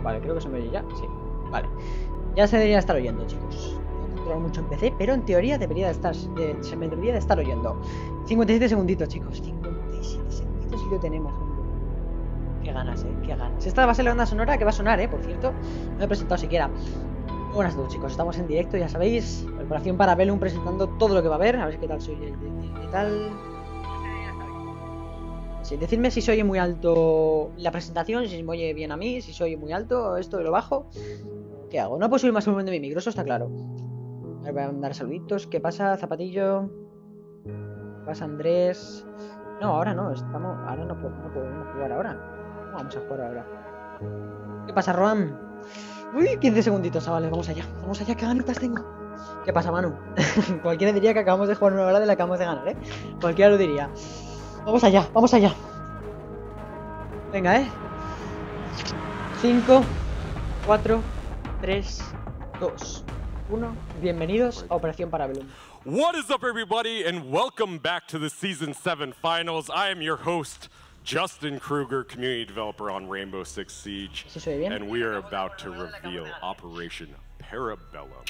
Vale, creo que se me oye ya. Sí, vale. Ya se debería estar oyendo, chicos. No controlo mucho en PC, pero en teoría debería de estar, se me debería de estar oyendo. 57 segunditos, chicos. 57 segunditos y lo tenemos. Qué ganas, qué ganas. Esta va a ser la banda sonora que va a sonar, por cierto. No he presentado siquiera. Buenas a todos, chicos. Estamos en directo, ya sabéis. Preparación para Bellum presentando todo lo que va a haber. A ver qué tal soy. ¿Qué tal? Sí, decidme si se oye muy alto la presentación, si se me oye bien a mí, si se oye muy alto, esto y lo bajo. ¿Qué hago? No puedo subir más volumen de mi micro, eso está claro. A ver, voy a mandar saluditos. ¿Qué pasa, Zapatillo? ¿Qué pasa, Andrés? No, ahora no, ahora no podemos jugar ahora. No vamos a jugar ahora. ¿Qué pasa, Roam? Uy, 15 segunditos, chavales, vamos allá, qué ganitas tengo. ¿Qué pasa, Manu? Cualquiera diría que acabamos de jugar una hora de la que acabamos de ganar, Cualquiera lo diría. Vamos allá, vamos allá. Venga, 5, 4, 3, 2, 1. Bienvenidos a Operación para Bellum. What is up, everybody, and welcome back to the Season 7 Finals. I am your host, Justin Kruger, community developer on Rainbow Six Siege, and we are about to reveal Operation Parabellum,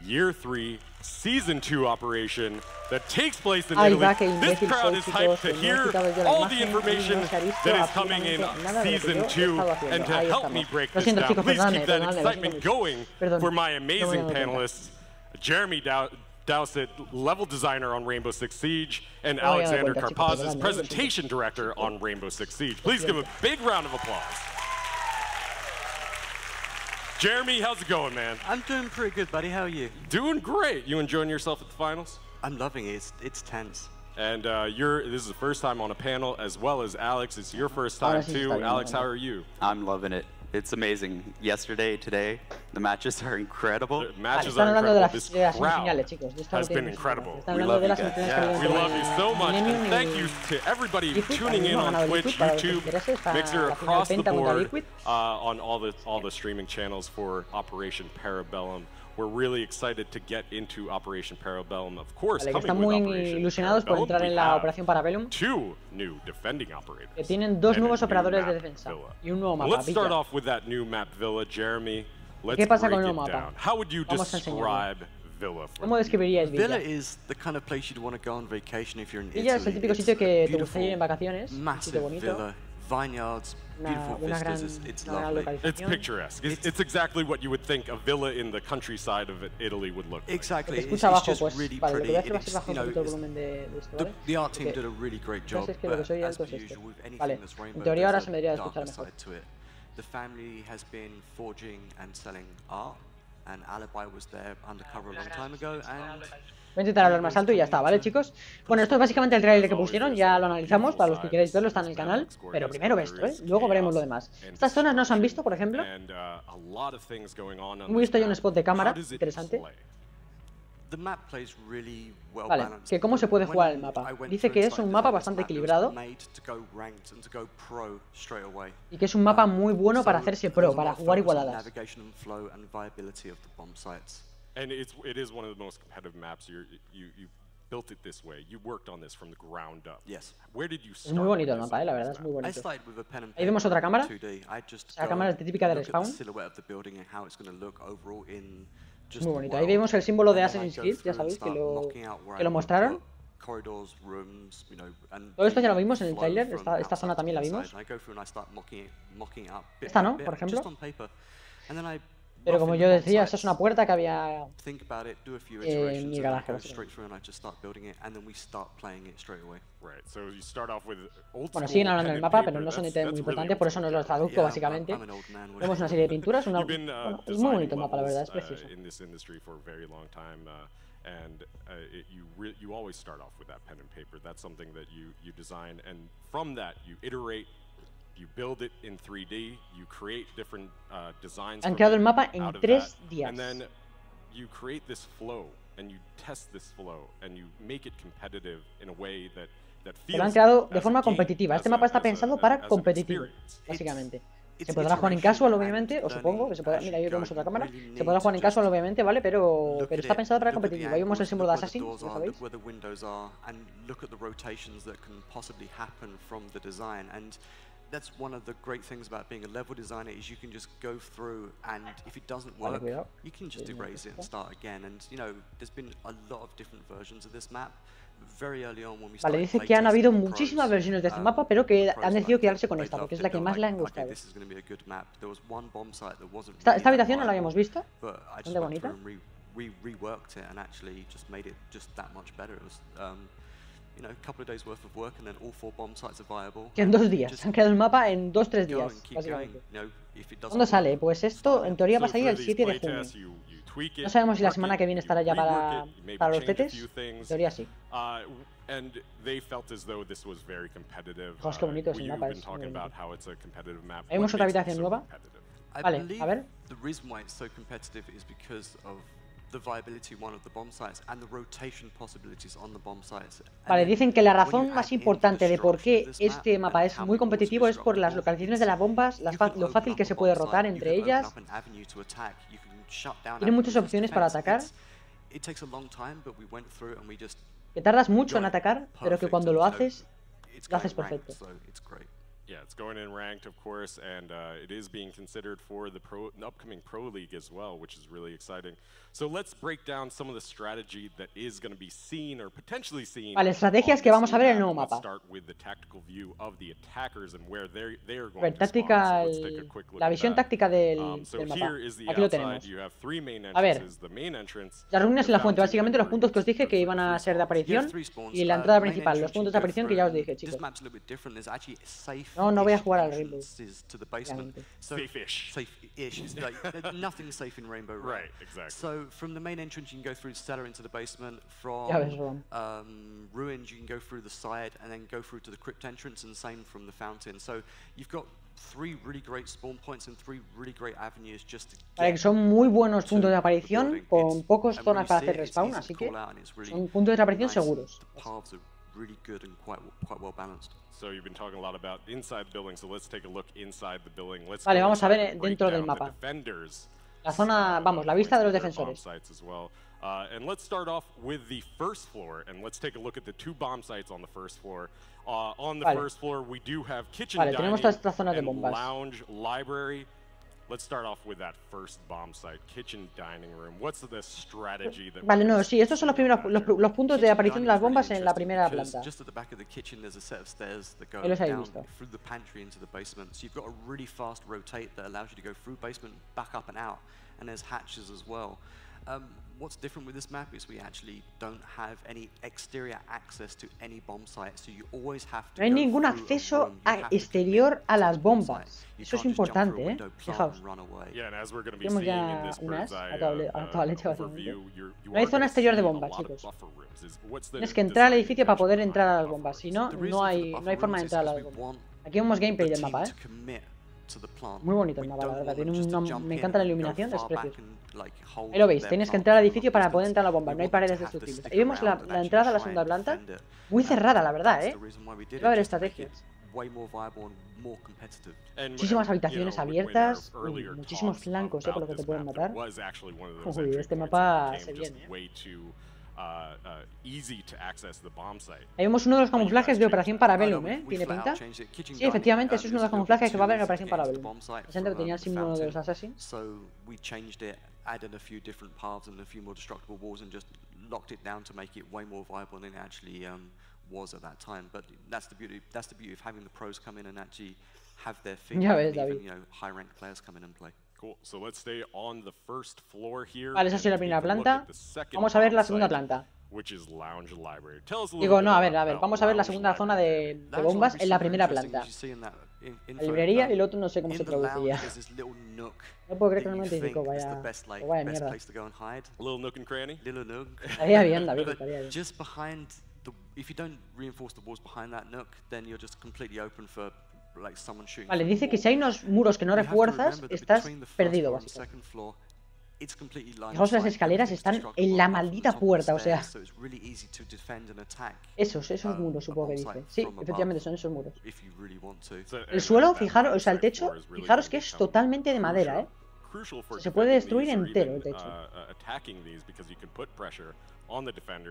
Year 3, Season 2 operation that takes place in Italy. This crowd is hyped to hear all the information that is coming in Season 2, and to help me break this down, please keep that excitement going for my amazing panelists, Jeremy Dowsett, level designer on Rainbow Six Siege, and Alexander Karpaz's presentation director on Rainbow Six Siege. Please give a big round of applause. Jeremy, how's it going, man? I'm doing pretty good, buddy. How are you? Doing great. You enjoying yourself at the finals? I'm loving it. It's tense. And this is the first time on a panel, as well as Alex. It's your first time too. Alex, how are you? I'm loving it. It's amazing. Yesterday, today, the matches are incredible. The matches are incredible. This crowd has been incredible. We love you guys. Yeah, we love you so much. And thank you to everybody tuning in on Twitch, YouTube, Mixer, across the board on all the streaming channels for Operation Parabellum. We're really excited to get into Operation Parabellum, of course. Están muy ilusionados por entrar en la Operación Parabellum. Two new defending operators. Que tienen dos nuevos operadores de defensa y un nuevo mapa. Let's start off with that new map Villa, Jeremy. ¿Qué pasa con el nuevo mapa? How would you describe Villa? ¿Cómo describiríais Villa? Villa is the kind of place you'd want to go on vacation if you're in Italy. Villa es el típico sitio que te gustaría ir en vacaciones, un sitio bonito. Villa, vineyards, beautiful vistas. It's lovely. It's picturesque. It's exactly what you would think a villa in the countryside of Italy would look like. Exactly. It's just really pretty. The art team did a really great job. But as per usual with anything that's rainbow, there's a darker side to it. The family has been forging and selling art, and Alibi was there undercover a long time ago, and voy a intentar hablar más alto y ya está, ¿vale, chicos? Bueno, esto es básicamente el trailer que pusieron, ya lo analizamos, para los que queráis verlo está en el canal, pero primero esto, luego veremos lo demás. Estas zonas no se han visto, por ejemplo. Hemos visto ya un spot de cámara, interesante. Vale, que cómo se puede jugar el mapa. Dice que es un mapa bastante equilibrado y que es un mapa muy bueno para hacerse pro, para jugar igualadas. And it is one of the most competitive maps. You built it this way. You worked on this from the ground up. Yes. Where did you start? Es muy bonito el mapa, la verdad, es muy bonito. Ahí vemos otra cámara. La cámara típica de respawn. Es muy bonito. Ahí vemos el símbolo de Assassin's Creed, ya sabéis que lo mostraron. Todo esto ya lo vimos en el trailer, esta zona también la vimos. Esta no, por ejemplo. Pero como yo decía, esta es una puerta que había en mi garaje. Bueno, siguen hablando del mapa, pero no son muy importantes, por eso no los traduzco básicamente. Vemos una serie de pinturas, bueno, es muy bonito el mapa, la verdad, es precioso. And you always start off with that pen and paper. That's something that you design, and from that you iterate. You build it in 3D, you create different designs. Han creado el mapa en 3 días. And then you create this flow, and you test this flow, and you make it competitive in a way that feels. Lo han creado de forma competitiva. Este mapa está pensado para competitivo, básicamente. Se podrá jugar en casual, obviamente, o supongo que se podrá. Mira, ahí vemos otra cámara. Se podrá jugar en casual, obviamente, ¿vale? Pero está pensado para competitivo. Ahí vemos el símbolo de Assassin, ya sabéis. that's one of the great things about being a level designer is you can just go through and if it doesn't work, you can just erase it and start again. And you know, there's been a lot of different versions of this map. Vale, dice que han habido muchísimas versiones de este mapa, pero que han decidido quedarse con esta, porque es la que más le han gustado. Esta habitación no la habíamos visto, bastante bonita. Que en 2 días, se han creado el mapa en 2-3 días, básicamente. ¿Cuándo sale? Pues esto en teoría va a salir el 7 de junio. No sabemos si la semana que viene estará ya para los tetes. En teoría sí. Fijaos qué bonito es el mapa. ¿Vemos otra habitación nueva? Vale, a ver. Vale, dicen que la razón más importante de por qué este mapa es muy competitivo es por las localizaciones de las bombas, lo fácil que se puede rotar entre ellas. Tiene muchas opciones para atacar. Que tardas mucho en atacar, pero que cuando lo haces perfecto. Yeah, it's going in ranked, of course, and it is being considered for the upcoming Pro League as well, which is really exciting. So let's break down some of the strategy that is going to be seen or potentially seen. Vale, estrategias que vamos a ver en el nuevo mapa. Start with the tactical view of the attackers and where they are going to spawn. La visión táctica del mapa. Aquí lo tenemos. A ver, las ruinas en la fuente, básicamente los puntos que os dije que iban a ser de aparición y la entrada principal, los puntos de aparición que ya os dije, chicos. No voy a jugar al Rainbow. Safe-ish. Safe-ish. Like, nothing's safe in Rainbow, right? Exactly. So from the main entrance, you can go through the cellar into the basement. From ruins, you can go through the side and then go through to the crypt entrance, and same from the fountain. So you've got 3 really great spawn points and 3 really great avenues just to get son muy buenos puntos de aparición con pocos zonas para hacer respawn, así que son puntos de aparición seguros. Really good and quite well balanced. So you've been talking a lot about inside the building, so let's take a look inside the building. Vale, vamos a ver dentro del mapa. La zona, vamos, la vista de los defensores. And let's start off with the first floor, and let's take a look at the 2 bomb sites on the first floor. On the first floor, we do have kitchen, dining, and lounge, library. Let's start off with that first bomb site, kitchen dining room. What's the strategy that Vale, no, sí, estos son los primeros los puntos de aparición de las bombas en la primera planta. Just at the back of the kitchen there's a set of stairs that go down through the pantry into the basement. So you've got a really fast rotate that allows you to go through basement, back up and out, and there's hatches as well. What's different with this map is we actually don't have any exterior access to any bomb site, so you always have to. No hay ningún acceso exterior a las bombas. Eso es importante, ¿eh? Fijaos. Tenemos ya unas a toda leche, básicamente. No hay zona exterior de bombas, chicos. Tienes que entrar al edificio para poder entrar a las bombas. Si no, no hay forma de entrar a las bombas. Aquí vemos gameplay del mapa, ¿eh? Muy bonito el mapa, la verdad. Tiene me encanta la iluminación, es precioso. Ahí lo veis, tienes que entrar al edificio para poder entrar a la bomba. No hay paredes destructibles. Ahí vemos la entrada a la segunda planta. Muy cerrada, la verdad, ¿eh? Va a haber estrategias. Muchísimas habitaciones abiertas. Muchísimos flancos, por lo que te pueden matar. Uy, este mapa se viene. Ahí vemos uno de los camuflajes de operación para Bellum, ¿eh? ¿Tiene pinta? Sí, efectivamente, eso es uno de los camuflajes que va a haber en operación para Bellum. Presente que tenía el símbolo de los assassins. Added a few different paths and a few more destructible walls and just locked it down to make it way more viable than it actually was at that time. But that's the beauty of having the pros come in and actually have their thing, even, you know, high ranked players come in and play. Cool. So let's stay on the first floor here. Vale, esa es la primera planta. Vamos a ver la segunda planta. Which is lounge library. Digo, no, a ver, vamos a ver la segunda zona de bombas en la primera planta. La librería y el otro no sé cómo se traducía. No puedo creer que no me identifico, vaya mierda. Little nook and cranny. Estaría bien, David, estaría bien. Just behind the, if you don't reinforce the walls behind that nook, then you're just completely open for like someone shooting. Vale, dice que si hay unos muros que no refuerzas, estás perdido, básicamente. Fijaos, las escaleras están en la maldita puerta, o sea. Esos muros, supongo que dice. Sí, efectivamente son esos muros. El suelo, fijaros, o sea, el techo, fijaros que es totalmente de madera, ¿eh? Se puede destruir entero el techo.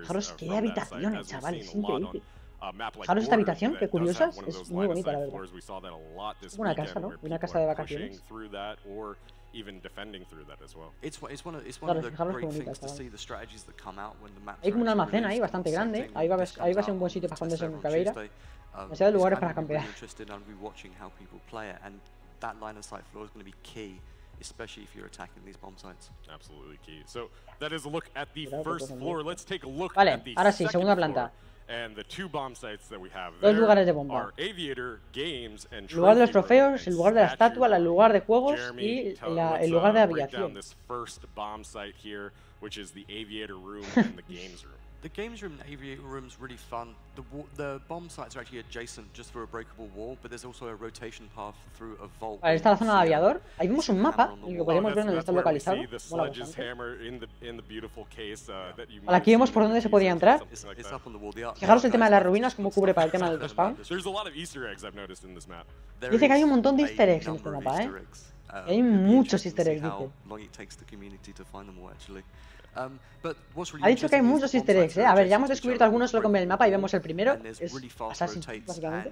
Fijaros qué habitaciones, chavales, es increíble. Fijaros esta habitación, qué curiosa, es muy bonita, la verdad. Es una casa, ¿no? Una casa de vacaciones. Hay como un almacén ahí bastante grande. Ahí va a ser un buen sitio para esconderse en caveira. Demasiados lugares para campear. Especially if you're attacking these bomb sites. Absolutely key. So that is a look at the first floor. Let's take a look at the ahora sí, segunda planta. And the two bomb sites that we have Dos lugares de bomba. El lugar de los trofeos, el lugar de la estatua, el lugar de juegos y el lugar de aviación. The games room and aviator room is really fun. The bomb sites are actually adjacent just through a breakable wall, but there's also a rotation path through a vault. Vale, esta es la zona de aviador. Ahí vemos un mapa, y lo podemos ver donde está localizado. Mola bastante. Vale, aquí vemos por dónde se podía entrar. Fijaros el tema de las ruinas, cómo cubre para el tema del respawn. Dice que hay un montón de easter eggs en este mapa, ¿eh? Hay muchos easter eggs, dice. Ha dicho que hay muchos easter eggs, ¿eh? A ver, ya hemos descubierto algunos solo con ver el mapa y vemos el primero. Es Assassin, básicamente.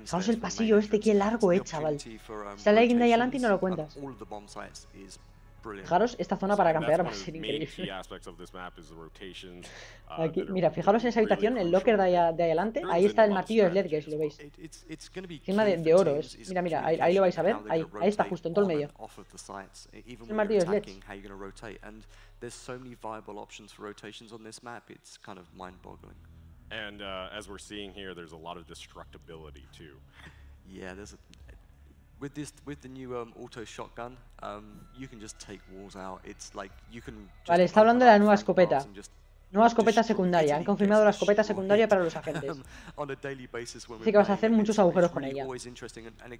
Fijaos el pasillo este, qué largo es, chaval. Sale alguien de ahí adelante y no lo cuentas. Fijaros, esta zona para campear va a ser increíble. Aquí, mira, fijaros en esa habitación, el locker de ahí adelante. Ahí está el martillo de Sledge, si lo veis. Encima de oro. Mira, ahí lo vais a ver. Ahí está, justo en todo el medio. Es el martillo de Sledge. And as we're seeing here, there's a lot of destructibility too. Yeah, with the new auto shotgun, you can just take walls out. It's like you can. Vale, está hablando de la nueva escopeta. Nueva escopeta secundaria. Han confirmado la escopeta secundaria para los agentes. Así que vas a hacer muchos agujeros con ella.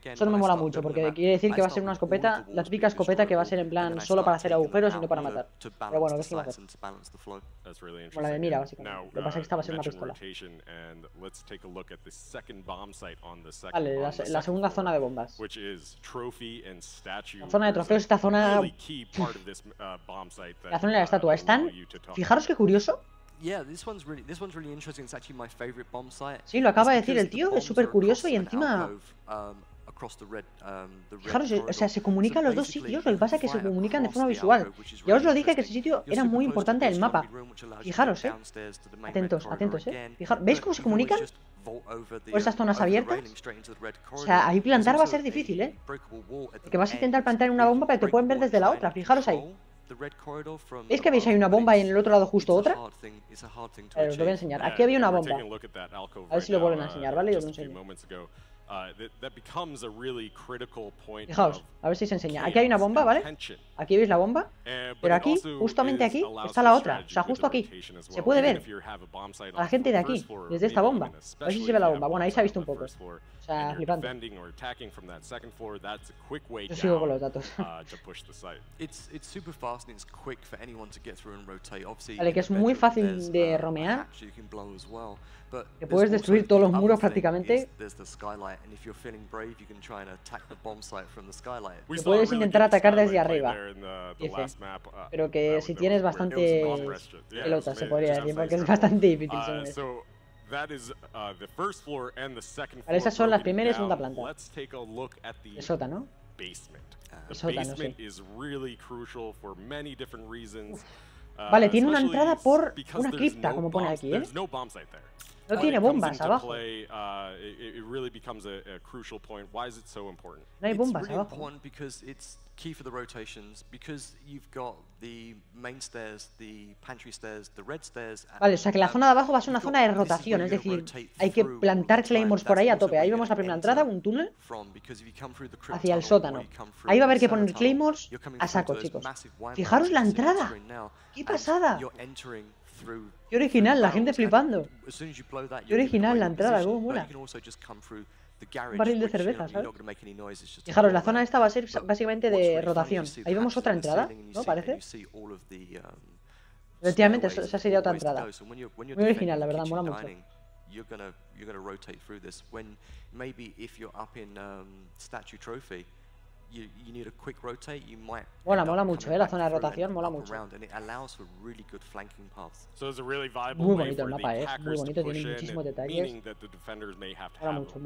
Eso no me mola mucho, porque quiere decir que va a ser una escopeta, la típica escopeta que va a ser en plan solo para hacer agujeros y no para matar. Pero bueno, ¿qué es que va a hacer? Como la de mira, básicamente. Lo que pasa es que esta va a ser una pistola. Vale, la segunda zona de bombas. La zona de trofeos, esta zona... La zona de la estatua. Están... Fijaros qué curioso. Sí, lo acaba de decir el tío, es súper curioso y encima... Fijaros, o sea, se comunican los dos sitios, lo que pasa es que se comunican de forma visual. Ya os lo dije que ese sitio era muy importante en el mapa. Fijaros, atentos, Fijaros, ¿veis cómo se comunican? Por esas zonas abiertas. O sea, ahí plantar va a ser difícil, porque vas a intentar plantar una bomba, pero te pueden ver desde la otra. Fijaros ahí. ¿Veis que veis hay una bomba y en el otro lado justo otra? Os lo voy a enseñar. Aquí había una bomba. A ver si lo vuelven a enseñar, ¿vale? Yo lo enseño. Fijaos, a ver si se enseña. Aquí hay una bomba, ¿vale? Aquí veis la bomba. Pero aquí, justamente aquí, está la otra. O sea, justo aquí. Se puede ver a la gente de aquí, desde esta bomba. A ver si se ve la bomba. Bueno, ahí se ha visto un poco. O sea, flipante. Yo sigo con los datos. Vale, que es muy fácil de romear. Que puedes destruir todos los muros prácticamente. Que puedes intentar atacar desde arriba, dice. Pero que si tienes bastante pelota, se podría decir, porque es bastante difícil según esto. Vale, esas son las primera y segunda planta. El sótano. El sótano, sí. Vale, tiene una entrada por una cripta, como pone aquí, ¿eh? No tiene bombas abajo. No hay bombas abajo. Vale, o sea que la zona de abajo va a ser una zona de rotación, es decir, hay que plantar claymores por ahí a tope. Ahí vemos la primera entrada, un túnel hacia el sótano. Ahí va a haber que poner claymores a saco, chicos. Fijaros la entrada. ¡Qué pasada! Qué original, la gente flipando. Qué original la entrada, cómo mola. Un barril de cerveza, ¿sabes? Fijaros, la zona esta va a ser básicamente de rotación. Ahí vemos otra entrada, ¿no? Parece. Efectivamente, esa sería otra entrada. Muy original, la verdad, mola mucho. Mola mucho, la zona de rotación mola mucho. Muy bonito el mapa, muy bonito, tiene muchísimos detalles. Mola mucho.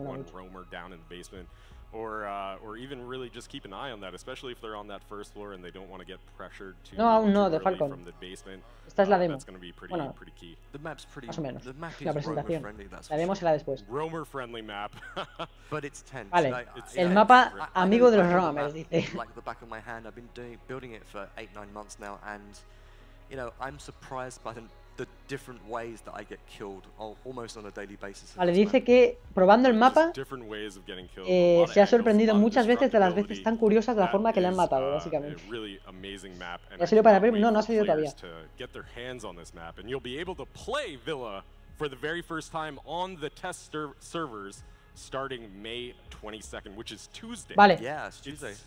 Or even really just keep an eye on that, especially if they're on that first floor and they don't want to get pressured too aún no, de early Falcon. from the basement. Esta es la demo. That's going to be pretty key. Más o menos. La presentación. La demo será después. Roamer friendly map. But it's tense. Vale. El mapa amigo de los roamers, dice. Like the back of my hand, I've been building it for 8-9 months now, and you know, I'm surprised by the different ways that I get killed almost on a daily basis. Vale, dice que probando el mapa se ha sorprendido muchas veces de las veces tan curiosas de la forma que le han matado, básicamente. ¿Ha salido para ver? No, no ha salido todavía. Starting May 22nd, which is Tuesday. Vale.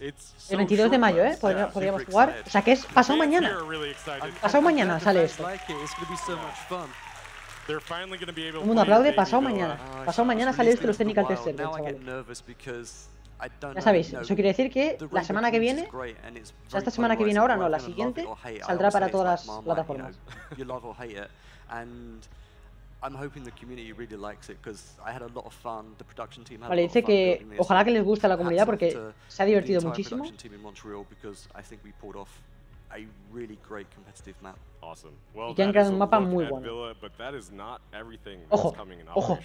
It's el 22 de mayo, podríamos jugar. O sea que es pasado mañana. Pasado mañana sale esto. Todo el mundo aplaude, pasado mañana. Pasado mañana sale esto en los technical test servers, chavales. Ya sabéis, eso quiere decir que la semana que viene, o sea, esta semana que viene ahora, no, la siguiente, saldrá para todas las plataformas. Vale, dice que ojalá que les guste a la comunidad porque se ha divertido muchísimo. Y que han creado un mapa muy bueno. Ojo, ojo,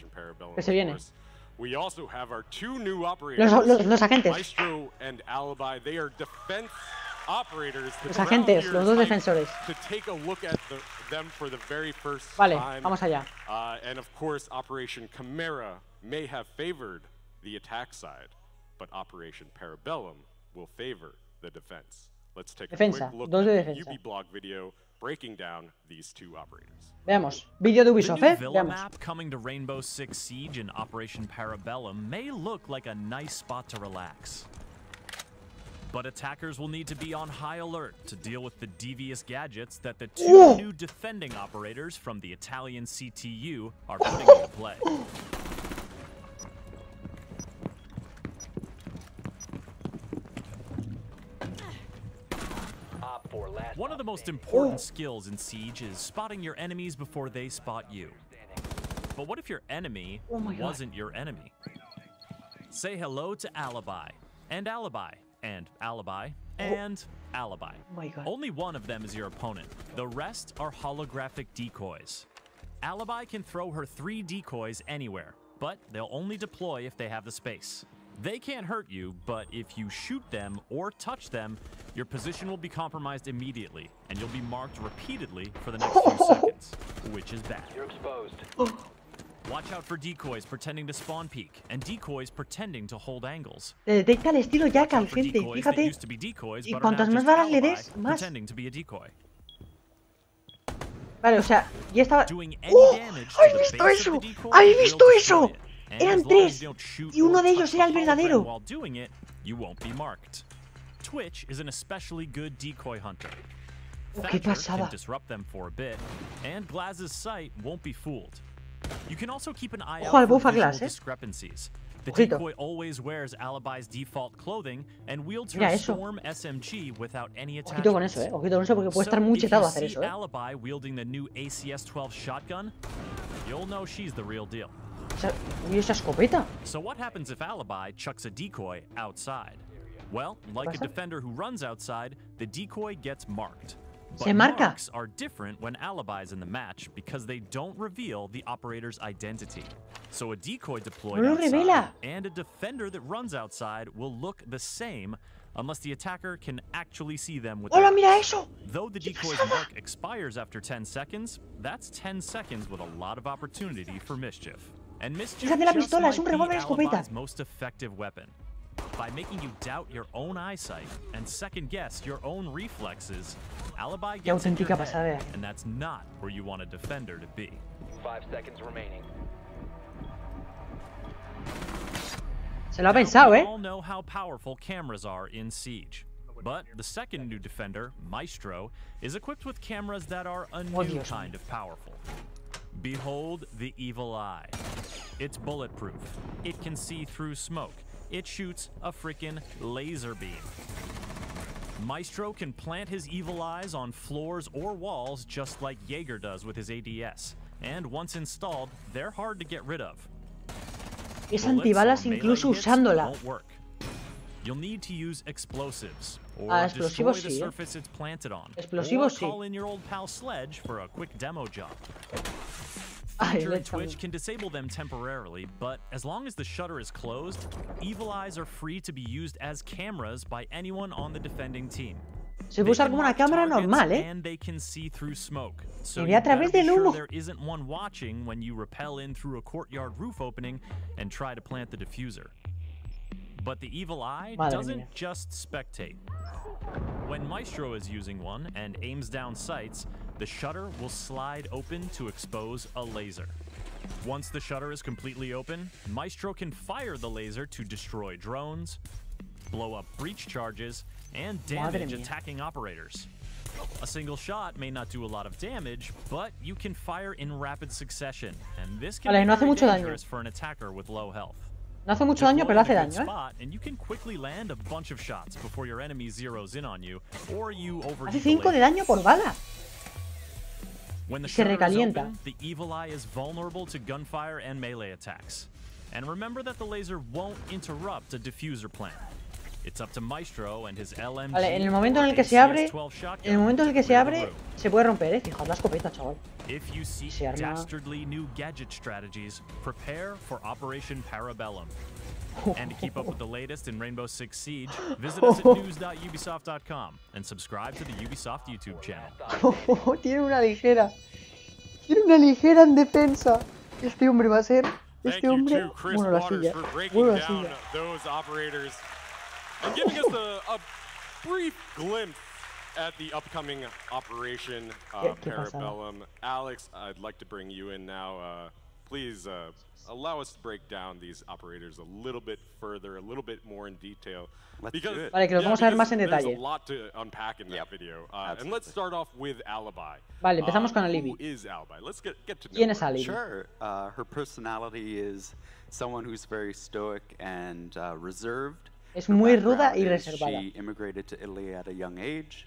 que se viene. Los agentes. Los agentes, los dos defensores. Vale, vamos allá. And of course, Operation Chimera may have favored the attack side, but Operation Parabellum will favor the defense. Let's take a quick look at the UbiBlog video breaking down these two operators. Veamos, vídeo de Ubisoft, Veamos. Veamos. Map coming to Rainbow Six Siege and Operation Parabellum may look like a nice spot to relax. But attackers will need to be on high alert to deal with the devious gadgets that the two new defending operators from the Italian CTU are putting into play. One of the most important skills in Siege is spotting your enemies before they spot you. But what if your enemy wasn't your enemy? Say hello to Alibi, and Alibi. And Alibi, and Alibi. Oh my God. Only one of them is your opponent. The rest are holographic decoys. Alibi can throw her 3 decoys anywhere, but they'll only deploy if they have the space. They can't hurt you, but if you shoot them or touch them, your position will be compromised immediately, and you'll be marked repeatedly for the next few seconds, which is bad. You're exposed. Watch out for decoys pretending to spawn peek, and decoys pretending to hold angles. Detecta el estilo Jackal, gente, fíjate. Y cuantas más balas le des, más. Vale, o sea, ya estaba... ¡Oh! ¿Habéis visto eso? ¿Habéis visto eso? Eran 3, y uno de ellos era el verdadero. Twitch is an especially good decoy hunter. ¡Qué pasada! Can disrupt them for a bit, and Glaz's sight won't be fooled. You can also keep an eye out for visual discrepancies. The decoy always wears Alibi's default clothing and wields her Storm SMG without any attachments. Ojito con eso, ojito con eso porque puede estar muy chetado hacer eso, Alibi wielding the new ACS-12 shotgun, you'll know she's the real deal. ¿Y esa escopeta? So what happens if Alibi chucks a decoy outside? Well, like a defender who runs outside, the decoy gets marked. But marks are different when Alibi's in the match because they don't reveal the operator's identity. So a decoy deployed outside and a defender that runs outside will look the same unless the attacker can actually see them with Though the decoy's mark expires after 10 seconds, that's 10 seconds with a lot of opportunity for mischief. And mischief just might be Alibi's most effective weapon. By making you doubt your own eyesight and second-guess your own reflexes, Alibi gets in your head, and that's not where you want a defender to be. 5 seconds remaining. Se lo ha pensado, We all know how powerful cameras are in Siege. But the second new defender, Maestro, is equipped with cameras that are a new kind of powerful. Behold the evil eye. It's bulletproof. It can see through smoke. it shoots a freaking laser beam. Maestro can plant his evil eyes on floors or walls just like Jaeger does with his ADS. And once installed, they're hard to get rid of. Es antibalas incluso usándola. You'll need to use explosives or explosivos destroy the surface it's planted on. Explosivos or call in your old pal Sledge for a quick demo job. Ay, Feature and Twitch can disable them temporarily, but as long as the shutter is closed, evil eyes are free to be used as cameras by anyone on the defending team. Se puede usar como una cámara normal, ¿eh? And they can see through smoke. So y ve a través del humo. There isn't one watching when you rappel in through a courtyard roof opening and try to plant the diffuser. But the evil eye doesn't just spectate. When Maestro is using one and aims down sights, the shutter will slide open to expose a laser. Once the shutter is completely open, Maestro can fire the laser to destroy drones, blow up breach charges, and damage attacking operators. A single shot may not do a lot of damage, but you can fire in rapid succession, and this can be very dangerous for an attacker with low health. No hace mucho daño, pero hace daño, and you can quickly land a bunch of shots before your enemy zeroes in on you, or you hace 5 de daño por bala. When the se recalienta. Open, the evil eye is vulnerable to gunfire and melee attacks. And remember that the laser won't interrupt a diffuser plan. It's up to Maestro and his LMG. Vale, en el momento en el que se abre, se puede romper, Fijaos la escopeta, chaval. If you seek dastardly new gadget strategies, prepare for Operation Parabellum. And to keep up with the latest in Rainbow Six Siege, visit us at news.ubisoft.com and subscribe to the Ubisoft YouTube channel. Tiene una ligera en defensa. Este hombre va a ser. Este hombre. Bueno, la silla. Bueno, la silla. Those operators and giving us a brief glimpse at the upcoming Operation Parabellum. Alex, I'd like to bring you in now. Please allow us to break down these operators a little bit further, a little bit more in detail. Because, vale, que los vamos a ver más en detalle. There's a lot to unpack in that video. And let's start off with Alibi. Vale, empezamos con Alibi. Who is Alibi? Let's get to know ¿Quién es Alibi? Sure. Her personality is someone who's very stoic and reserved. Es muy ruda y reservada. She immigrated to Italy at a young age.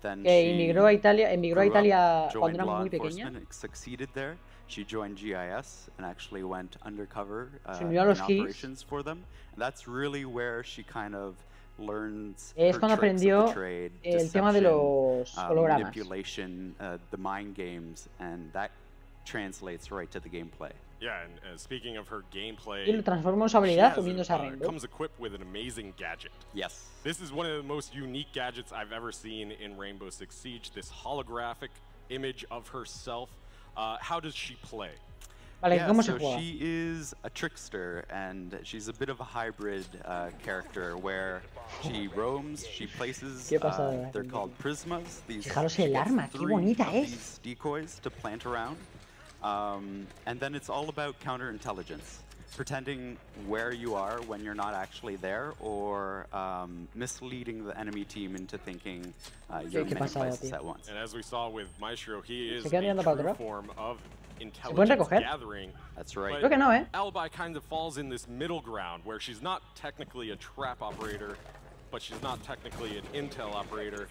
Then que emigró a Italia cuando era muy pequeña. Succeeded there. She joined GIS and actually went undercover in operations for them. And that's really where she kind of learns es cuando aprendió trade, el tema de los hologramas. Manipulation, the mind games, and that translates right to the gameplay. Yeah, and speaking of her gameplay, y lo transformó en su habilidad uniéndose a Rainbow. Comes equipped with an amazing gadget. Yes. This is one of the most unique gadgets I've ever seen in Rainbow Six Siege. This holographic image of herself. How does she play? Vale, ¿cómo se juega? So she is a trickster, and she's a bit of a hybrid character where she roams, she places, they're called prismas. Fijaros el arma, qué bonita es. These decoys to plant around. And then it's all about counterintelligence, pretending where you are when you're not actually there, or misleading the enemy team into thinking you're in many places at once. And as we saw with Maestro, he is a true form of intelligence gathering. That's right. Creo que no, Alibi kind of falls in this middle ground where she's not technically a trap operator, but she's not technically an intel operator,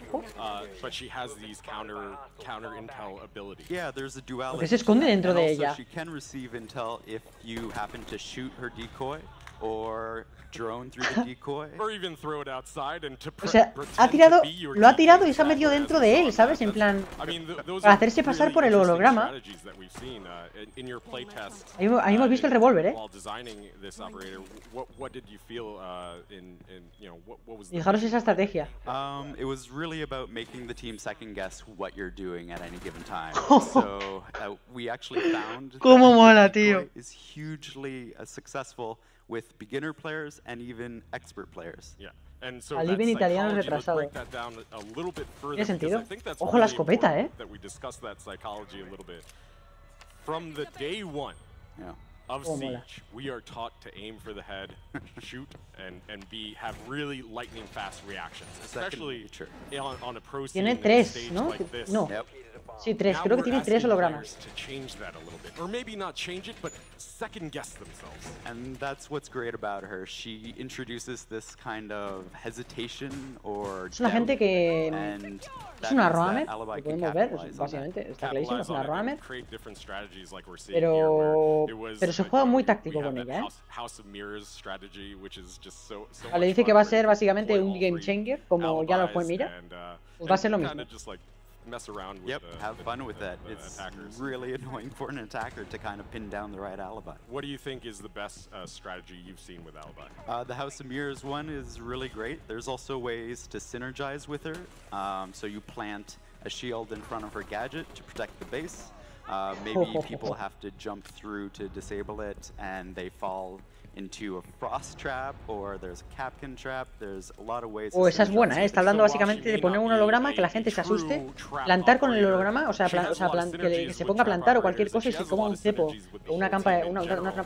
but she has these counter intel abilities. Yeah, there's a duality. Porque se esconde dentro de ella. She can receive intel if you happen to shoot her decoy or drone through the decoy. Or even throw it outside and to o sea, lo ha tirado y se ha metido dentro de él, ¿sabes? En plan, para hacerse pasar por el holograma. Ahí hemos visto el revólver, Fijaros esa estrategia. It was really about making the team second guess what you're doing at any given time. So we actually found Cómo mola, tío. Is hugely successful with beginner players and even expert players. Yeah. And so Alibi en italiano retrasado. ¿Tiene sentido? Ojo la escopeta, That we discussed that psychology a little bit. From the day one of Siege, we are taught to aim for the head, shoot, and have really lightning fast reactions, especially on a pro scene stage like this. No. Sí, 3. Creo que tiene 3 hologramas. And that's what's great about her. She introduces this kind of hesitation or es una gente que es una roamer, lo podemos ver, básicamente, está clarísimo, es una roamer, pero se juega muy táctico con ella, Le dice que va a ser básicamente un game changer, como ya lo fue Mira, pues va a ser lo mismo. Yep, have fun with that. It's really annoying for an attacker to kind of pin down the right alibi. What do you think is the best strategy you've seen with alibi? The House of Mirrors one is really great. There's also ways to synergize with her. So you plant a shield in front of her gadget to protect the base. Maybe people have to jump through to disable it and they fall into a frost trap, or there's a Capcan trap. There's a lot of ways. Esa es buena, Está hablando básicamente de poner un holograma, que la gente se asuste, plantar con el holograma, que se ponga a plantar o cualquier cosa y se coma un cepo o una trampa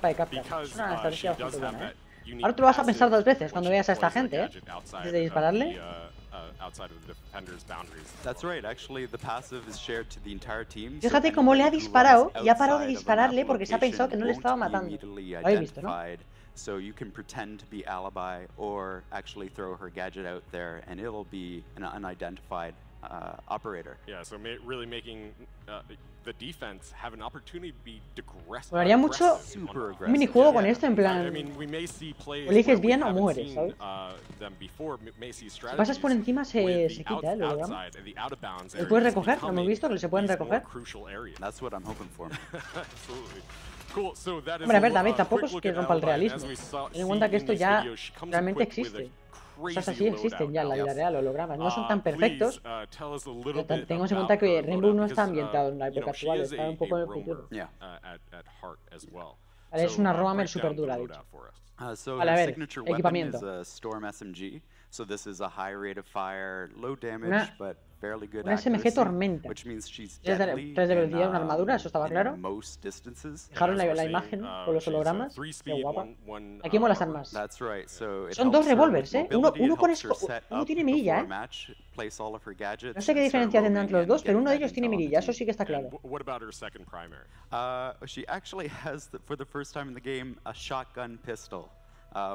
de Capcan. Es una estrategia bastante buena, Ahora tú lo vas a pensar 2 veces cuando veas a esta gente, antes de dispararle. Fíjate cómo le ha disparado y ha parado de dispararle porque se ha pensado que no le estaba matando. Lo habéis visto, ¿no? So you can pretend to be alibi or actually throw her gadget out there and it'll be an unidentified operator. Yeah, so really making the defense have an opportunity to be aggressive. Haría mucho un minijuego con esto en plan, o eliges bien o mueres, ¿sabes? Si pasas por encima se quita el holograma. ¿Lo puedes recoger? ¿Lo hemos visto? ¿Que se pueden recoger? That's what I'm hoping for. Hombre, a ver, David, tampoco es que rompa el realismo. Ten en cuenta que esto ya realmente existe. Cosas así existen ya en la vida real, hologramas. No son tan perfectos, pero tengamos en cuenta que Rainbow no está ambientado en la época actual, está un poco en el futuro. Vale, es una roamer súper dura, de hecho. Vale, a ver, equipamiento. Una SMG tormenta. 3 de velocidad, una armadura, eso estaba claro. Dejaron la imagen con los hologramas. Qué guapa. Aquí vemos las armas. Son 2 revólveres, Uno con esto, uno tiene mirilla, No sé qué diferencia tendrán entre los dos, pero uno de ellos tiene mirilla, eso sí que está claro. She actually has, for the first time in the game, a shotgun pistol,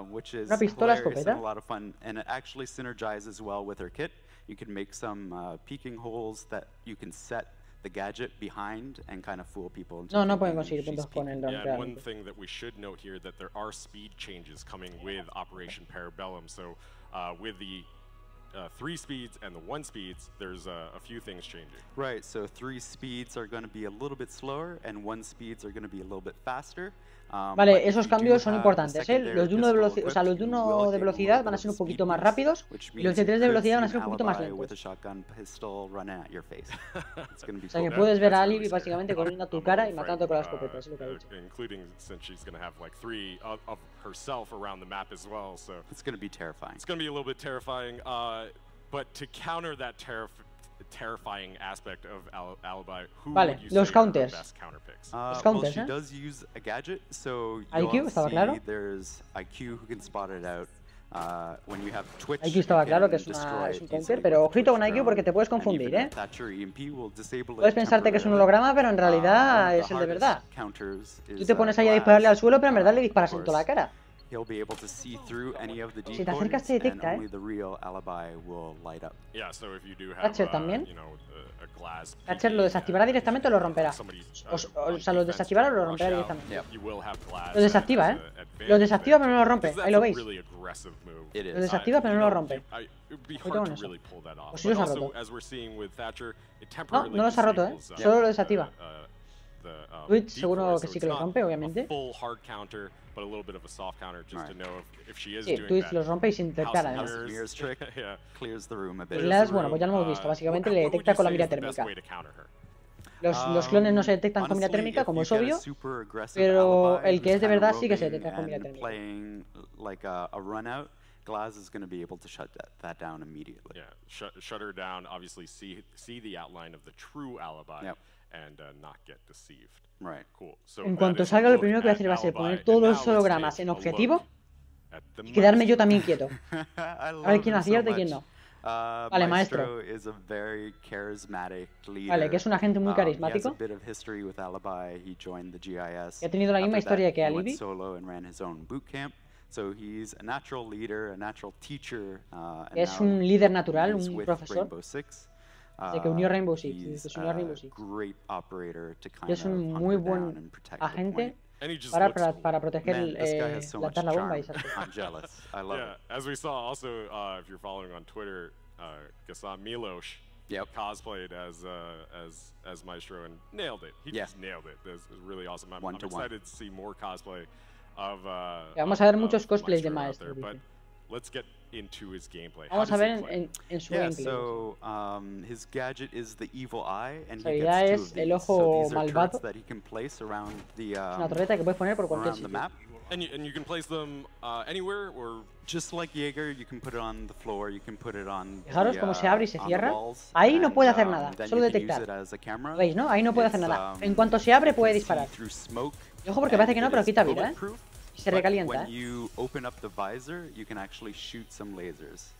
which is hilarious and a lot of fun, and it actually synergizes well with her kit. You can make some peeking holes that you can set the gadget behind and kind of fool people into no pueden conseguir puntos con el Yeah, and one thing that we should note here that there are speed changes coming with Operation Parabellum. So with the 3 speeds and the 1 speeds, there's a few things changing. Right, so 3 speeds are going to be a little bit slower and 1 speeds are going to be a little bit faster. Vale, esos cambios son importantes, Los de 1 de velocidad, o sea, los de 1 de velocidad van a ser un poquito más rápidos y los de 3 de velocidad van a ser un poquito más lentos. O sea, que puedes ver a Alibi básicamente corriendo a tu cara y matándote con la escopeta, es lo que ha dicho. Including since she's going to have like 3 of herself around the map as well, so it's going to be terrifying. It's going to be a little bit terrifying, but to counter that terrifying aspect of alibi, who would you say are the best counter picks? Los counters, she does use a gadget, so IQ, estaba claro. There's IQ who can spot it out. When you have Twitch, IQ estaba claro que es un counter, pero ojito con IQ porque te puedes confundir, Puedes pensarte que es un holograma, pero en realidad es el de verdad. Tú te pones ahí a dispararle al suelo, pero en verdad le disparas en toda la cara. Si te acercas te detecta, Thatcher también. Thatcher lo desactivará directamente o lo romperá. O sea, lo desactivará o lo romperá directamente. Lo desactiva, Lo desactiva pero no lo rompe. Ahí lo veis. Lo desactiva pero no lo rompe. Cuidado con eso. O si los ha roto. No los ha roto, Solo lo desactiva. Twitch seguro que sí que lo rompe, obviamente. Sí, Twitch los rompe y sin detectar además. Glass, bueno, pues ya lo hemos visto. Básicamente le detecta con la mira térmica. Los clones no se detectan con mira térmica, como es obvio, pero el que es de verdad sí que se detecta con mira térmica. Glass is going to be able to shut that down immediately. Yeah, shut her down. Obviously, see the outline of the true alibi, and not get deceived. Right. Cool. So en cuanto salga, lo primero que voy a hacer va a ser poner todos los hologramas en objetivo y quedarme yo también quieto. A ver quién acierta y quién no. Vale, maestro. Is a very charismatic leader. Vale, que es un agente muy carismático. He has a bit of history with Alibi. He joined the GIS. Que ha tenido la misma historia que Alibi. He went solo and ran his own boot camp. So he's a natural leader, a natural teacher. Es un líder natural, un profesor. De que unió Rainbow Six. Se unió a Rainbow Six. Y es un muy buen agente para proteger plantar la bomba y esas cosas. Yeah, as we saw also, if you're following on Twitter, Gassan Milos cosplayed as Maestro and nailed it. He just nailed it. This is really awesome. I'm excited to see more cosplay of vamos a ver muchos cosplays de Maestro. Let's get into his gameplay. Vamos a ver en su gameplay. So his gadget is the evil eye, and he gets two of these. El ojo malvado. That he can place around the, es una torreta que puedes poner por cualquier sitio. And you can place them anywhere, or just like Jaeger, you can put it on the floor, you can put it on. Fijaros cómo se abre y se cierra. Ahí no puede hacer nada, solo detectar. ¿Veis, no? Ahí no puede hacer nada. En cuanto se abre puede disparar. Y ojo porque parece que no, pero quita vida, se recalienta. When you open up the visor, you can actually shoot some lasers.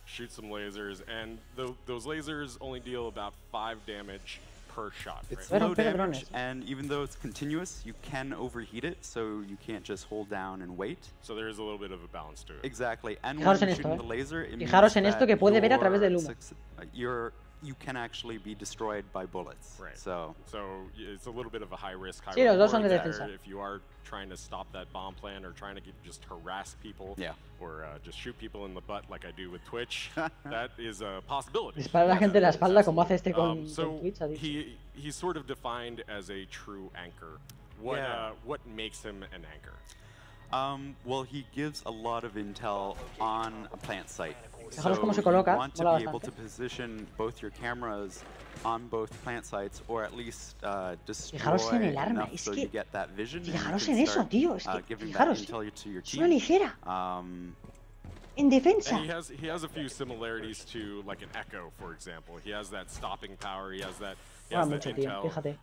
And those lasers only deal about 5 damage per shot. It's low damage, and even though it's continuous, you can overheat it, so you can't just hold down and wait. So there is a little bit of a balance to it. Exactly. And when you're shooting the laser, it means esto que puede ver a través del humo. You can actually be destroyed by bullets. Right. So it's a little bit of a high risk, high reward los dos son de defensa. If you are trying to stop that bomb plan or trying to just harass people or just shoot people in the butt like I do with Twitch, that is a possibility. Dispara a la gente en la espalda como hace este con Twitch. He's sort of defined as a true anchor. What makes him an anchor? Well, he gives a lot of intel on a plant site. Fijaros cómo se coloca, you want to be able to position both your cameras on both plant sites, or at least destroy enough so you get that vision. Fijaros en eso, tío. Es que, fijaros, es una ligera. En defensa. And he has a few similarities to like an Echo, for example. He has that stopping power. He has that. Mucho, tío, fíjate.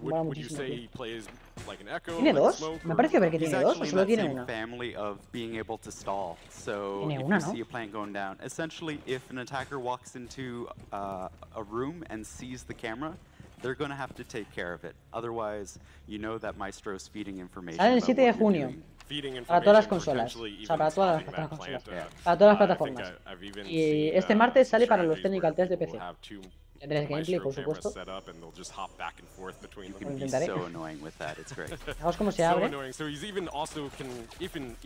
Would you say he plays like an Echo? ¿Tiene dos? Me parece ver que tiene dos, o solo tiene una. Family of being able to stall. So if you see a plant going down, essentially, if an attacker walks into a room and sees the camera, they're going to have to take care of it. Otherwise, you know that Maestro's feeding information. Sale el 7 de junio. Para todas las consolas, o sea, para todas las consolas, para todas las plataformas. Y este martes sale para los technical tests de PC. Tendréis gameplay, por supuesto. Lo intentaré. Fijaos cómo se abre. So he's even also can even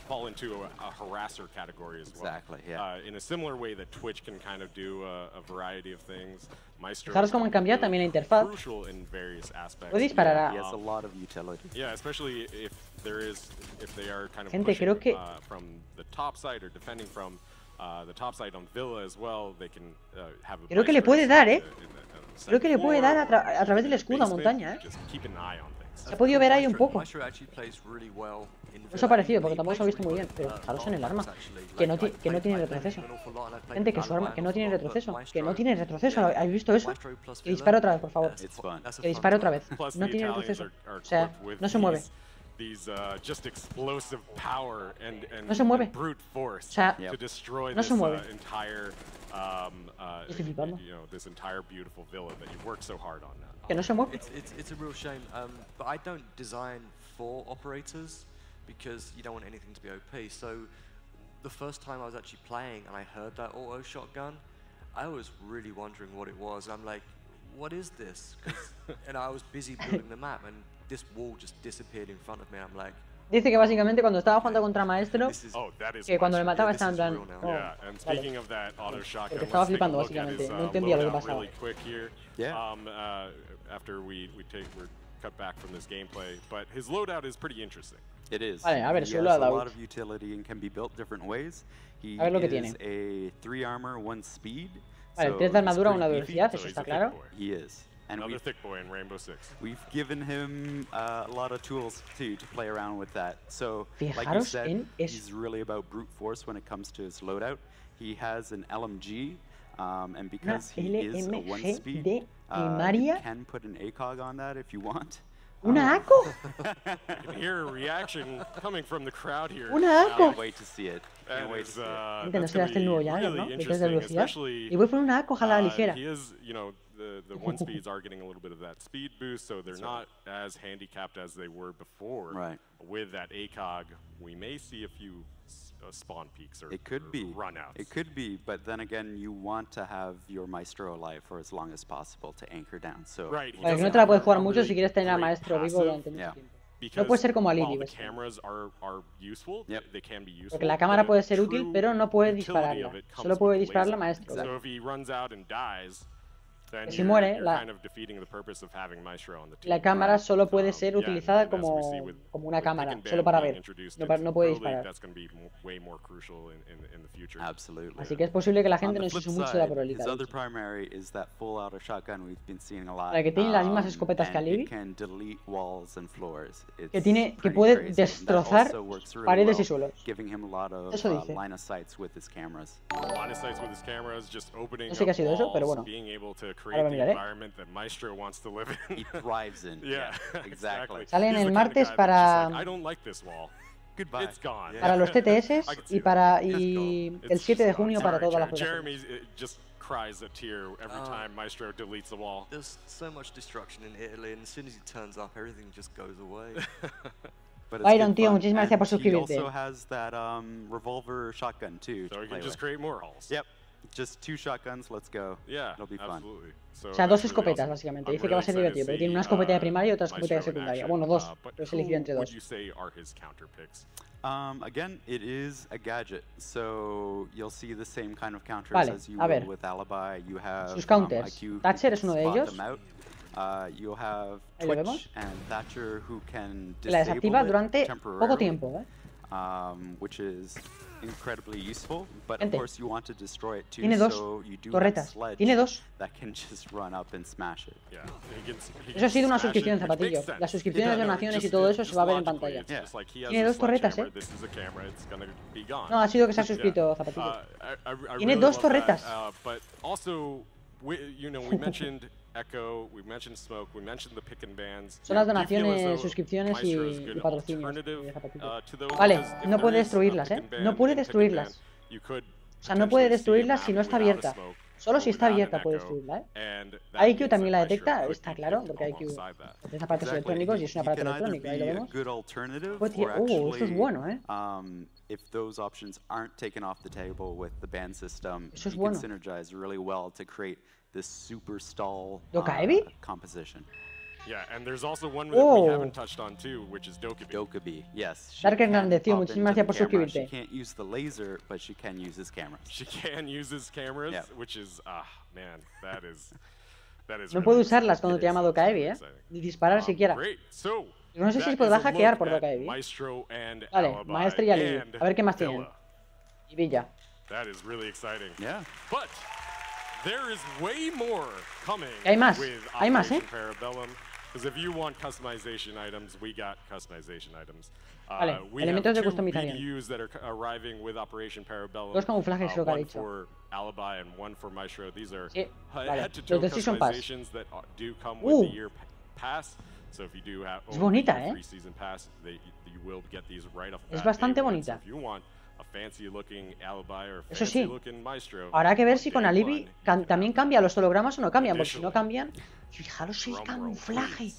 fall into a harasser category as well. Exactly, yeah. In a similar way that Twitch can kind of do a variety of things. Fijaros cómo han cambiado también la interfaz. Puede disparar He has a lot of utility. Yeah, especially if they are kind of Gente, creo que from the top side or defending from the top side on Villa as well, they can have a. Creo que le puede dar, Creo que le puede dar a través del escudo a montaña, Se ha podido ver ahí un poco. No os ha parecido, porque tampoco se ha visto muy bien. Pero fijaros en el arma. Que no tiene retroceso. Gente, que su arma que no tiene retroceso. Que no tiene retroceso. ¿Habéis visto eso? Que dispare otra vez, por favor. Que dispare otra vez. No tiene retroceso. O sea, no se mueve. No se mueve. O sea, no se mueve. Estoy flipando. Que no se mueve. It's a real shame, but I don't design for operators because you don't want anything to be OP. So the first time I was actually playing and I heard that auto shotgun, I was really wondering what it was. I'm like, what is this? And I was busy building the map and this wall just disappeared in front of me. I'm like. Dice que básicamente cuando estaba jugando contra Maestro, que cuando le mataba estaba en plan, porque estaba flipando básicamente, no entendía lo que pasaba. Cut back from this gameplay, but his loadout is pretty interesting. It is. Vale, a ver, su loadout. A lot of utility and can be built different ways. He a ver lo que is tiene. a 3 armor, 1 speed. Vale, 3 de armadura, 1 de velocidad, eso está claro. He is. And another thick boy in Rainbow Six. We've given him a lot of tools to play around with that. So, like you Fijaros said, he's really about brute force when it comes to his loadout. He has an LMG, and because he is a 1 speed, you can put an ACOG on that if you want. ¿Una ACO? Una ACO. No será este el nuevo Jagger, ¿no? De test de velocidad. Y voy por una ACO, ojalá la ligera. The one speeds are getting a little bit of that speed boost, so they're not as handicapped as they were before. Right. With that ACOG, we may see a few spawn peaks or run outs. It could be, but then again, you want to have your Maestro alive for as long as possible to anchor down. So right. Vale, que no te la puedes jugar mucho si quieres tener al Maestro vivo durante mucho tiempo. No puede ser como Alibi, ¿ves? Porque la cámara puede ser útil, pero no puede dispararla. Solo puede dispararla Maestro. Claro. Que si muere, la cámara solo puede ser utilizada como una cámara, solo para ver, no puede disparar. Así que es posible que la gente no se use mucho de la probabilidad. La que tiene las mismas escopetas que Alibi, que puede destrozar paredes y suelos. Eso dice. No sé qué ha sido eso, pero bueno. Ahora lo miraré. Salen el martes para los TTS y el 7 de junio para todas las plataformas. Byron, tío, muchísimas gracias por suscribirte. Just 2 shotguns, let's go. It'll be fun. O sea, 2 escopetas, básicamente. Dice que va a ser divertido, porque tiene una escopeta de primaria y otra escopeta de secundaria. Bueno, 2, pero es elegido entre 2. Again, it is a gadget, so you'll see the same kind of counters as you will with Alibi. You have sus counters. Thatcher es uno de ellos. You'll have Twitch and Thatcher who can la desactiva durante poco tiempo, which is incredibly useful, but of course you want to destroy it too, tiene 2 so you do torretas. have Tiene 2. that can just run up and smash it. Eso ha sido una suscripción, Zapatillo. Las suscripciones, donaciones y todo eso se va a ver en pantalla. Tiene 2 torretas, No, ha sido que se ha suscrito, Zapatillo. Tiene 2 torretas. Son las donaciones, suscripciones y patrocinios de Zapatillo. Vale, no puede destruirlas, No puede destruirlas. O sea, no puede destruirlas si no está abierta. Solo si está abierta puede destruirla, IQ también la detecta, está claro, porque IQ es aparatos electrónicos y es un aparato electrónico, ahí lo vemos. Eso es bueno, If those options aren't taken off the table with the ban system, eso es you bueno. can synergize really well to create this super stall composition. Yeah, and there's also one that we haven't touched on too, which is Dokkaebi, yes. Dark Hernández, muchísimas gracias por suscribirte. She can't use the laser, but she can use his cameras. She can use his cameras, which is, man, that is no puedo usarlas cuando te llama Dokkaebi, ni disparar siquiera. No sé si podrá hackear por Dokkaebi. Vale, Maestro y Alibi. A ver qué más tienen. Y Villa. That is really exciting. Yeah. But there is way more coming. Hay más. With Hay más, Because if you want customization items, we got customization items. Vale, we elementos de have 2 customización. BDUs that are arriving with Operation Parabellum. 2 camuflajes, lo que ha one dicho. for Alibi and one for Maestro. These are vale. head-to-toe Los de Season Pass. customizations that do come with the year pass. So if you do have es bonita, free season pass, you will get these right off the bat. Es bastante bonita. So if you want a fancy-looking Alibi or Eso sí, fancy-looking Maestro, habrá que ver si con Alibi también cambia los hologramas o no cambian, porque si no cambian, fijaros el camuflaje.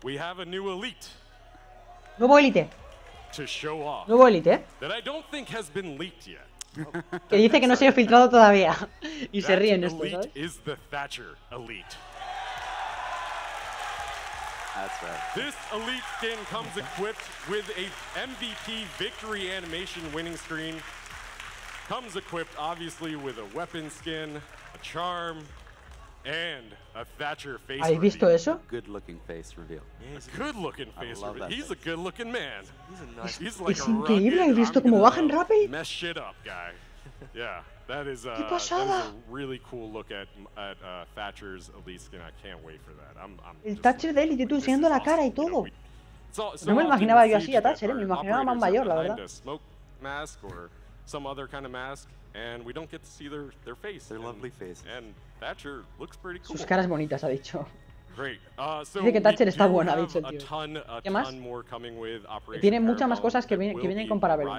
We have a new elite. Nuevo élite. To show off. Nuevo élite, That I don't think has been leaked yet. Que dice que no se ha filtrado todavía. Y se ríen estos, ¿sabes? Is the Thatcher elite. That's right. This elite skin comes equipped with a MVP victory animation winning screen. Comes equipped obviously with a weapon skin, a charm, and a Thatcher face ¿Habéis visto eso? Good looking face reveal. A good looking face reveal. He's a good looking man. He's like es increíble, ¿habéis visto cómo baja en Rappi? Mess shit up, guy. Yeah, that is ¿Qué pasada? a really cool look at Thatcher's elite skin. I can't wait for that. El Thatcher de élite, tú enseñando la cara y todo. No me imaginaba yo así a Thatcher, me imaginaba más mayor, la verdad. Smoke mask or some other kind of mask, and we don't get to see their face. Their lovely faces. And Thatcher looks pretty cool. Sus caras bonitas, ha dicho. Dice que Thatcher está buena, ha dicho el tío. ¿Qué más? Tiene muchas más cosas que vienen con para Bellum.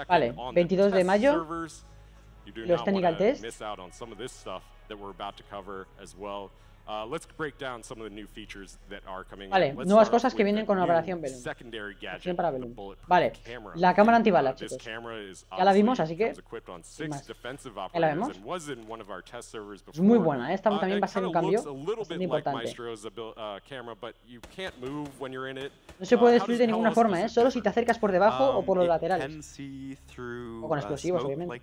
Vale, 22 de mayo. Los technical test. Vale, nuevas cosas que vienen con operación Bellum. Operación para Bellum. Vale, la cámara antibalas, chicos. Ya la vimos, así que sin más. Ya la vemos. Es muy buena, ¿eh? Esta también va a ser un cambio bastante importante. No se puede destruir de ninguna forma, ¿eh? Solo si te acercas por debajo o por los laterales. O con explosivos, obviamente.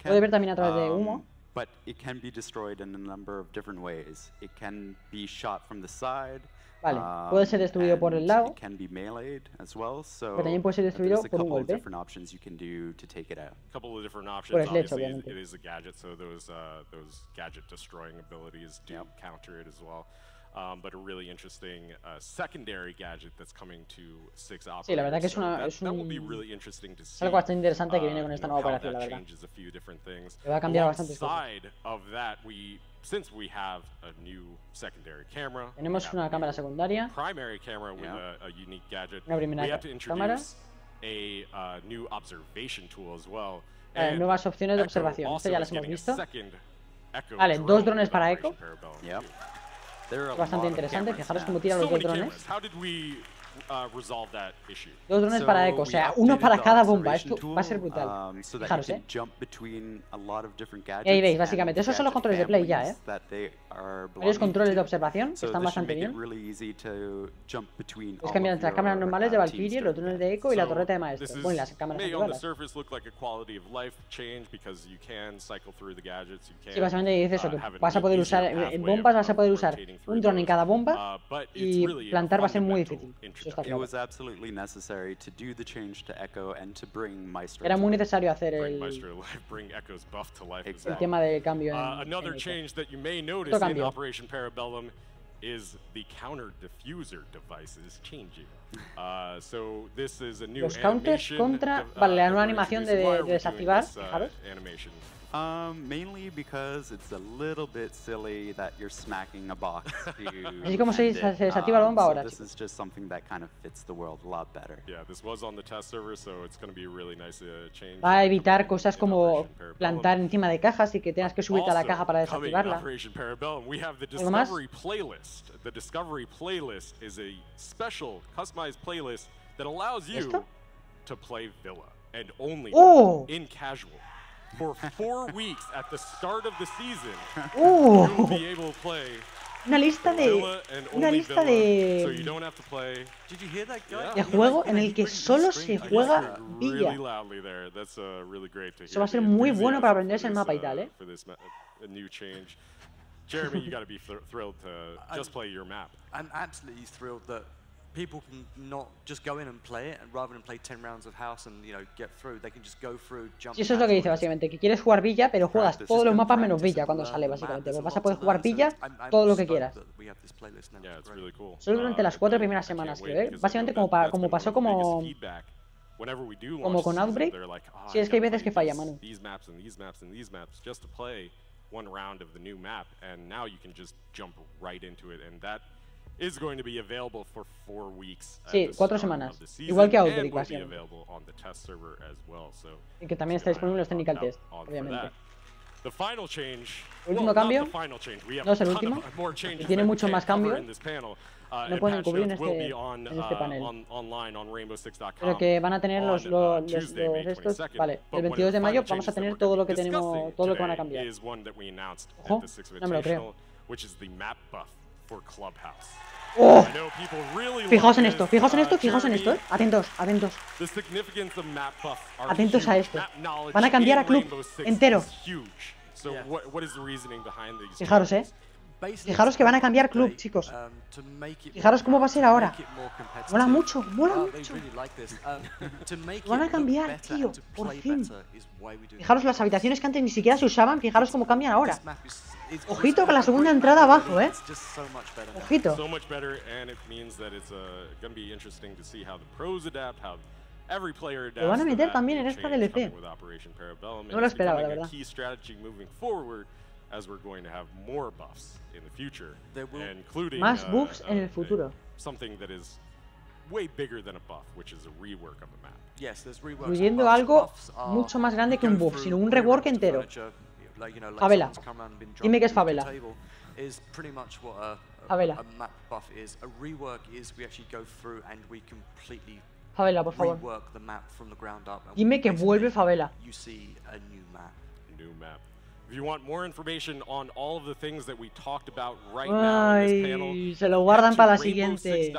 Puede ver también a través de humo. But it can be destroyed in a number of different ways. It can be shot from the side. Vale, puede ser destruido por el lado. It can be meleeed as well. So pero también puede ser destruido por un golpe. Different options you can do to take it out. Couple of different options. Por el hecho, obviamente. It is a gadget, so those gadget destroying abilities do counter it as well. But a really interesting secondary gadget that's coming to 6 operators. Sí, la verdad que es algo bastante interesante que viene con esta nueva operación, la verdad. Que va a cambiar bastantes cosas. Tenemos una cámara secundaria. Una primera cámara. Nuevas opciones de observación. Esto ya las hemos visto. Vale, 2 drones para eco. Es bastante interesante, fijaros cómo tira los 2 drones. 2 drones para eco, o sea, uno para cada bomba. Esto va a ser brutal. Fijaros, Y ahí veis, básicamente, esos son los controles de play ya, Varios controles de observación que están bastante bien. Puedes cambiar entre las cámaras normales de Valkyrie, los drones de eco y la torreta de maestro. Bueno, y las cámaras antibalas. Sí, básicamente dice eso, que vas a poder usar en bombas, vas a poder usar un drone en cada bomba y plantar va a ser muy difícil. Eso está claro. Era muy necesario hacer el tema del cambio en otro cambio. Los counters contra... Vale, la nueva animación de desactivar, fijaros. Mainly because it's a little bit silly that you're smacking a box. Así como se desactiva la bomba ahora. This is just something that kind of fits the world a lot better. Yeah, this was on the test server, so it's going to be a really nice change. Va a evitar cosas como plantar encima de cajas y que tengas que subirte a la caja para desactivarla. ¿Algo más? The Discovery playlist is a special customized playlist that allows you to play Villa and only in casual. For 4 weeks at the start of the season, you'll be able to play una lista de juego en el que solo se juega Villa. Eso va a ser muy bueno para aprenderse el mapa y tal, Jeremy, you got to be thrilled to just play your map. I'm absolutely thrilled that people can not just go in and play it, and rather than play 10 rounds of house and get through, they can just go through, jump. Sí, eso es lo que dice básicamente, que quieres jugar Villa, pero juegas todos los mapas menos Villa cuando sale básicamente. Pues vas a poder jugar Villa todo lo que quieras. Solo durante las 4 primeras semanas, creo, básicamente como pasó como con Outbreak. Sí, es que hay veces que falla, Manu. One round of the new map, and now you can just jump right into it, and that is going to be available for 4 weeks. Sí, 4 semanas. Igual que Outbreak, básicamente. Y que también está disponible en los technical test, obviamente. El último cambio, no es el último, y tiene muchos más cambios. No pueden cubrir en este panel. Pero que van a tener los estos. Vale, el 22 de mayo vamos a tener todo lo que tenemos, todo lo que van a cambiar. Ojo, no me lo creo. ¡Oh! Fijaos en esto, fijaos en esto, fijaos en esto, Atentos, atentos. Atentos a esto. Van a cambiar a club entero. Fijaros, Fijaros que van a cambiar club, chicos. Fijaros cómo va a ser ahora. Mola mucho, mola mucho. Lo van a cambiar, tío, por fin. Fijaros las habitaciones que antes ni siquiera se usaban, fijaros cómo cambian ahora. Ojito con la segunda entrada abajo, Ojito. Lo van a meter también en esta DLC. No lo esperaba, la verdad. as we're going to have more buffs in the future, including más buffs en el futuro. Something that is way bigger than a buff, which is a rework of the map. Yes, there's reworks. Incluyendo algo mucho más grande que un buff, sino un rework entero. Favela. Dime qué es favela. Favela. Favela, por favor. Dime que vuelve favela. New map. If you want more information on all of the things that we talked about right now in this panel, se lo guardan para la siguiente.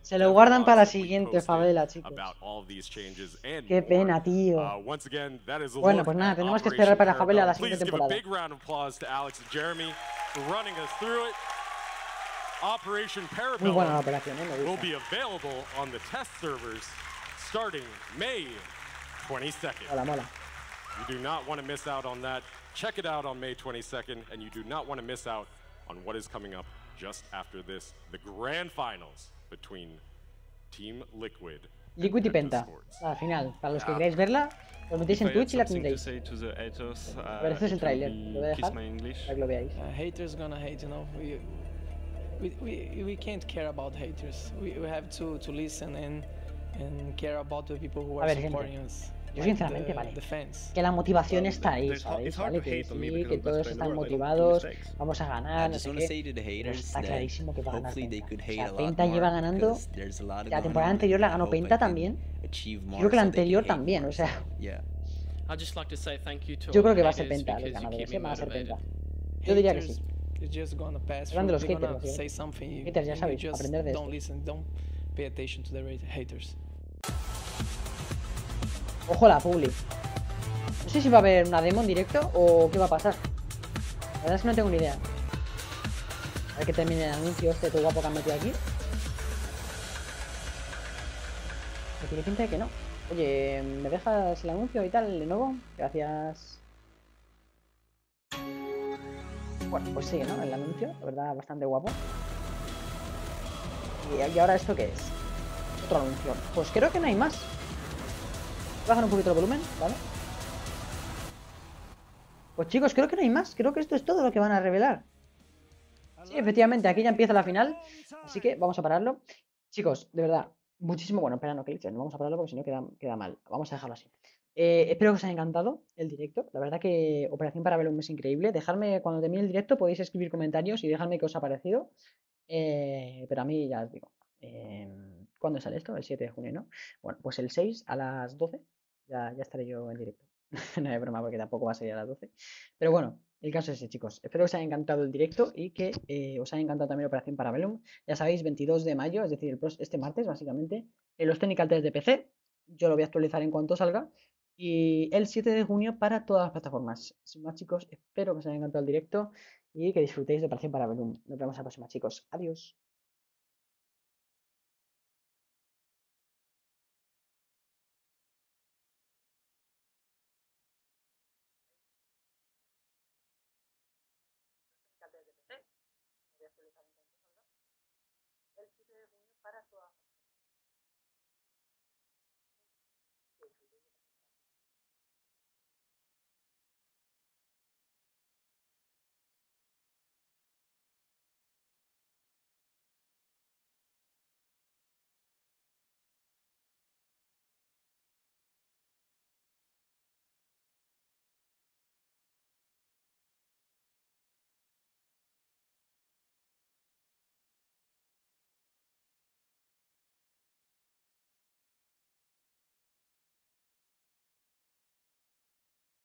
Se lo guardan para la siguiente, favela, chicos. Qué pena, tío. Bueno, pues nada, tenemos que esperar para favela la siguiente temporada. Muy buena la operación, me gusta. Will be available on the test servers starting May 22nd. Mola, mola. You do not want to miss out on that. Check it out on May 22nd, and you do not want to miss out on what is coming up just after this, the grand finals between Team Liquid y Penta. Al final, para los que queráis verla, lo metéis en Twitch y la tendréis. A ver, este es el tráiler. Lo voy a dejar para que lo veáis. Haters gonna hate, you know. We can't care about haters. We have to listen and care about the people who are supporting us. Yo sinceramente, vale, que la motivación está ahí, ¿sabéis? Vale, que sí, que todos están motivados, vamos a ganar, no sé qué, pero está clarísimo que va a ganar Penta. O sea, Penta lleva ganando, la temporada anterior la ganó Penta también, yo creo que la anterior también, o sea, yo creo que va a ser Penta, los ganadores, van a ser Penta. Yo diría que sí. Hablan de los haters, haters, ya sabéis, aprender de esto. Ojo la publi. No sé si va a haber una demo en directo o qué va a pasar. La verdad es que no tengo ni idea. A ver que termine el anuncio este todo guapo que han metido aquí. Me tiene pinta de que no. Oye, ¿me dejas el anuncio y tal de nuevo? Gracias. Bueno, pues sigue, ¿no? El anuncio, la verdad, bastante guapo. ¿Y ahora esto qué es? Otro anuncio. Pues creo que no hay más. Bajar un poquito el volumen, ¿vale? Pues chicos, creo que no hay más. Creo que esto es todo lo que van a revelar. Sí, efectivamente, aquí ya empieza la final. Así que vamos a pararlo. Chicos, de verdad, muchísimo... Bueno, espera, no clics, no vamos a pararlo porque si no queda mal. Vamos a dejarlo así. Espero que os haya encantado el directo. La verdad que Operación para Bellum es increíble. Dejadme, cuando termine el directo, podéis escribir comentarios y dejadme qué os ha parecido. Pero a mí ya os digo. ¿Cuándo sale esto? El 7 de junio, ¿no? Bueno, pues el 6 a las 12 ya estaré yo en directo. No es broma porque tampoco va a salir a las 12. Pero bueno, el caso es ese, chicos. Espero que os haya encantado el directo y que os haya encantado también Operación para Bellum. Ya sabéis, 22 de mayo, es decir, este martes, básicamente, los Technical Test de PC. Yo lo voy a actualizar en cuanto salga. Y el 7 de junio para todas las plataformas. Sin más, chicos, espero que os haya encantado el directo y que disfrutéis de Operación para Bellum. Nos vemos la próxima, chicos. Adiós. Desde PC, lo voy a actualizar en cuanto salga. El 7 de junio para todas